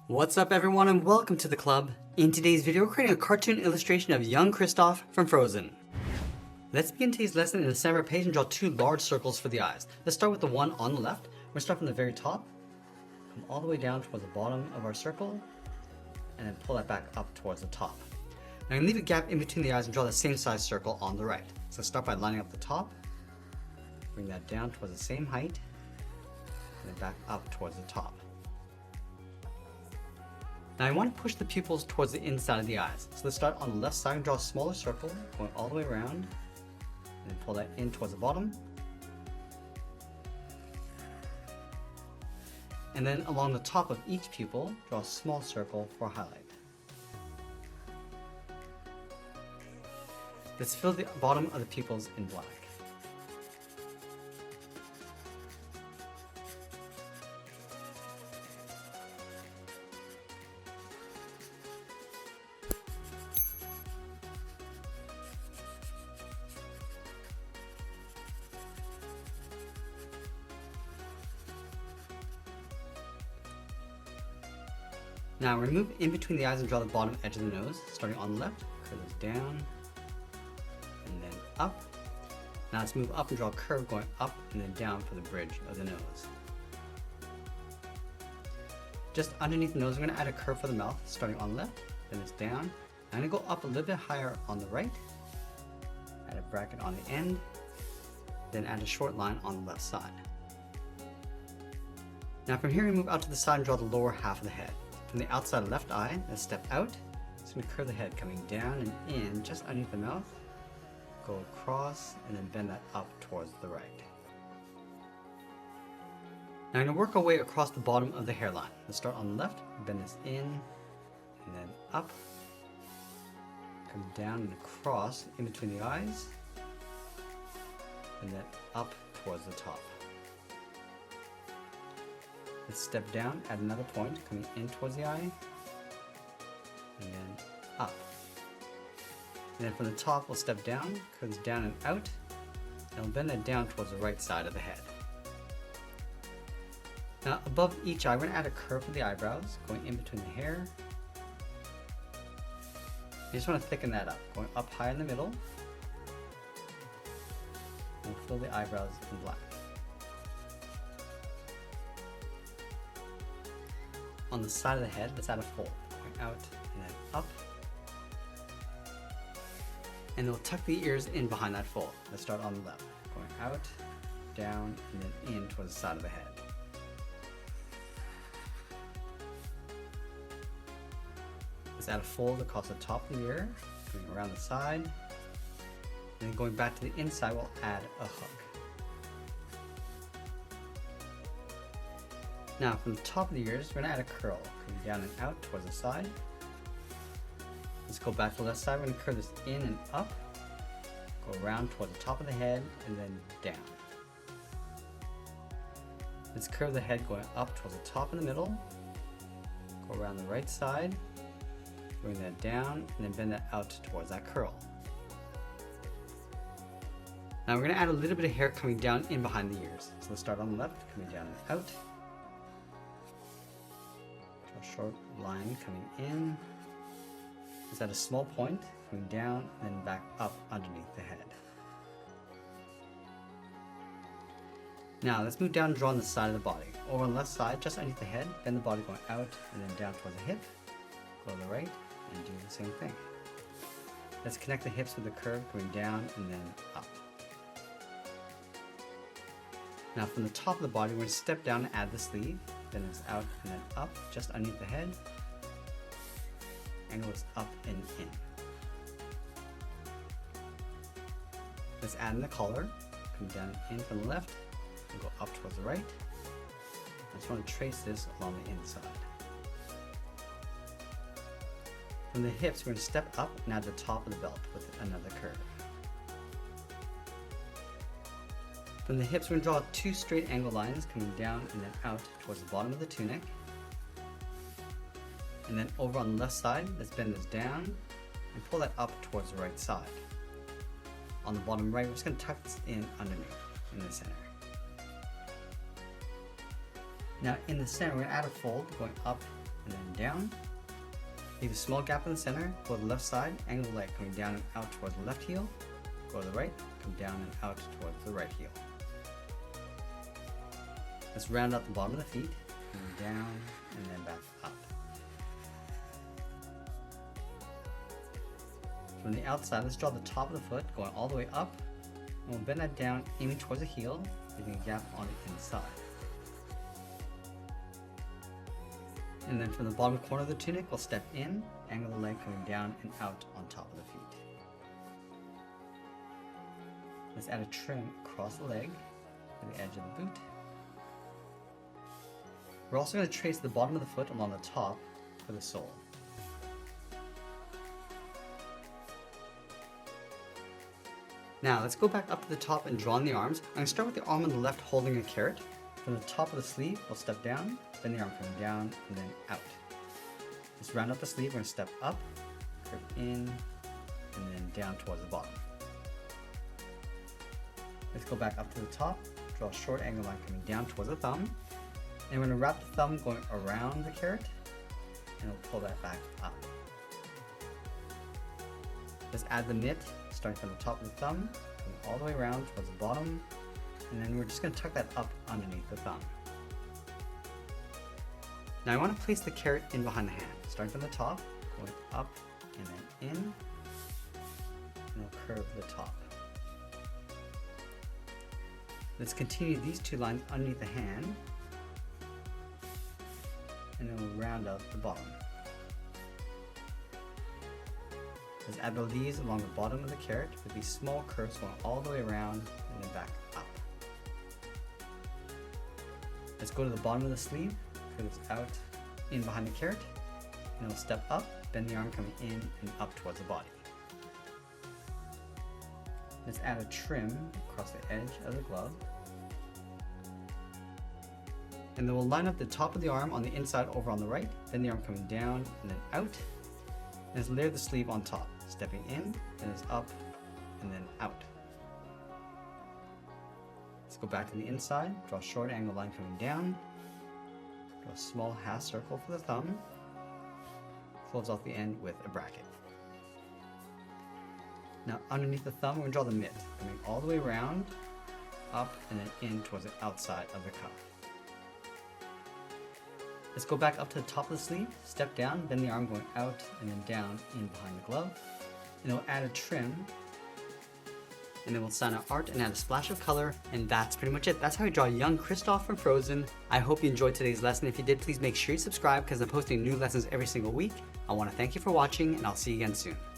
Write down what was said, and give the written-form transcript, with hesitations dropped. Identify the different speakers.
Speaker 1: What's up everyone and welcome to the club. In today's video we're creating a cartoon illustration of young Kristoff from Frozen. Let's begin today's lesson in the center of our page and draw two large circles for the eyes. Let's start with the one on the left. We're going to start from the very top, come all the way down towards the bottom of our circle, and then pull that back up towards the top. Now I'm going to leave a gap in between the eyes and draw the same size circle on the right. So start by lining up the top, bring that down towards the same height, and then back up towards the top. Now I want to push the pupils towards the inside of the eyes. So let's start on the left side and draw a smaller circle going all the way around, and then pull that in towards the bottom. And then along the top of each pupil, draw a small circle for highlight. Let's fill the bottom of the pupils in black. Now remove in between the eyes and draw the bottom edge of the nose, starting on the left, curve this down, and then up. Now let's move up and draw a curve going up and then down for the bridge of the nose. Just underneath the nose, we're going to add a curve for the mouth, starting on the left, then it's down. I'm going to go up a little bit higher on the right, add a bracket on the end, then add a short line on the left side. Now from here we move out to the side and draw the lower half of the head. From the outside left eye, let's step out. It's going to curve the head coming down and in just underneath the mouth. Go across and then bend that up towards the right. Now I'm going to work our way across the bottom of the hairline. Let's start on the left, bend this in and then up. Come down and across in between the eyes. And then up towards the top. Let's step down, add another point, coming in towards the eye, and then up. And then from the top, we'll step down, curves down and out, and we'll bend that down towards the right side of the head. Now above each eye, we're going to add a curve for the eyebrows, going in between the hair. You just want to thicken that up, going up high in the middle, and fill the eyebrows in black. On the side of the head, let's add a fold, going out and then up. And then we'll tuck the ears in behind that fold. Let's start on the left, going out, down, and then in towards the side of the head. Let's add a fold across the top of the ear, going around the side. And then going back to the inside, we'll add a hook. Now from the top of the ears, we're going to add a curl, coming down and out towards the side. Let's go back to the left side, we're going to curve this in and up, go around towards the top of the head, and then down. Let's curve the head going up towards the top in the middle, go around the right side, bring that down, and then bend that out towards that curl. Now we're going to add a little bit of hair coming down in behind the ears. So let's start on the left, coming down and out. A short line coming in. Let's add a small point coming down and then back up underneath the head. Now let's move down and draw on the side of the body. Over on the left side, just underneath the head, bend the body going out and then down towards the hip. Go to the right and do the same thing. Let's connect the hips with the curve going down and then up. Now from the top of the body, we're going to step down and add the sleeve. Then it's out and then up, just underneath the head. And goes up and in. Let's add in the collar. Come down and in from the left and go up towards the right. I just want to trace this along the inside. From the hips, we're going to step up and add the top of the belt with another curve. From the hips, we're going to draw two straight angle lines coming down and then out towards the bottom of the tunic. And then over on the left side, let's bend this down and pull that up towards the right side. On the bottom right, we're just going to tuck this in underneath, in the center. Now in the center, we're going to add a fold going up and then down. Leave a small gap in the center, go to the left side, angle the leg coming down and out towards the left heel. Go to the right, come down and out towards the right heel. Let's round out the bottom of the feet, coming down and then back up. From the outside, let's draw the top of the foot going all the way up, and we'll bend that down, aiming towards the heel, leaving a gap on the inside. And then from the bottom corner of the tunic, we'll step in, angle the leg coming down and out on top of the feet. Let's add a trim across the leg to the edge of the boot. We're also going to trace the bottom of the foot along the top for the sole. Now let's go back up to the top and draw in the arms. I'm going to start with the arm on the left holding a carrot. From the top of the sleeve, we'll step down, then the arm coming down, and then out. Let's round up the sleeve, we're going to step up, curve in, and then down towards the bottom. Let's go back up to the top, draw a short angle line coming down towards the thumb, and we're going to wrap the thumb going around the carrot, and we'll pull that back up. Let's add the knit, starting from the top of the thumb, going all the way around towards the bottom, and then we're just going to tuck that up underneath the thumb. Now I want to place the carrot in behind the hand, starting from the top, going up and then in, and we'll curve the top. Let's continue these two lines underneath the hand, and then we'll round out the bottom. Let's add the leaves along the bottom of the carrot with these small curves going all the way around and then back up. Let's go to the bottom of the sleeve, curves out in behind the carrot, and we'll step up, bend the arm coming in and up towards the body. Let's add a trim across the edge of the glove. And then we'll line up the top of the arm on the inside over on the right, then the arm coming down and then out. And let's layer the sleeve on top, stepping in, then it's up, and then out. Let's go back to the inside, draw a short angle line coming down, draw a small half circle for the thumb, close off the end with a bracket. Now underneath the thumb, we're going to draw the mitt, coming all the way around, up, and then in towards the outside of the cuff. Let's go back up to the top of the sleeve, step down, bend the arm going out and then down in behind the glove. And then we'll add a trim, and then we'll sign our art and add a splash of color, and that's pretty much it. That's how we draw young Kristoff from Frozen. I hope you enjoyed today's lesson. If you did, please make sure you subscribe because I'm posting new lessons every single week. I want to thank you for watching, and I'll see you again soon.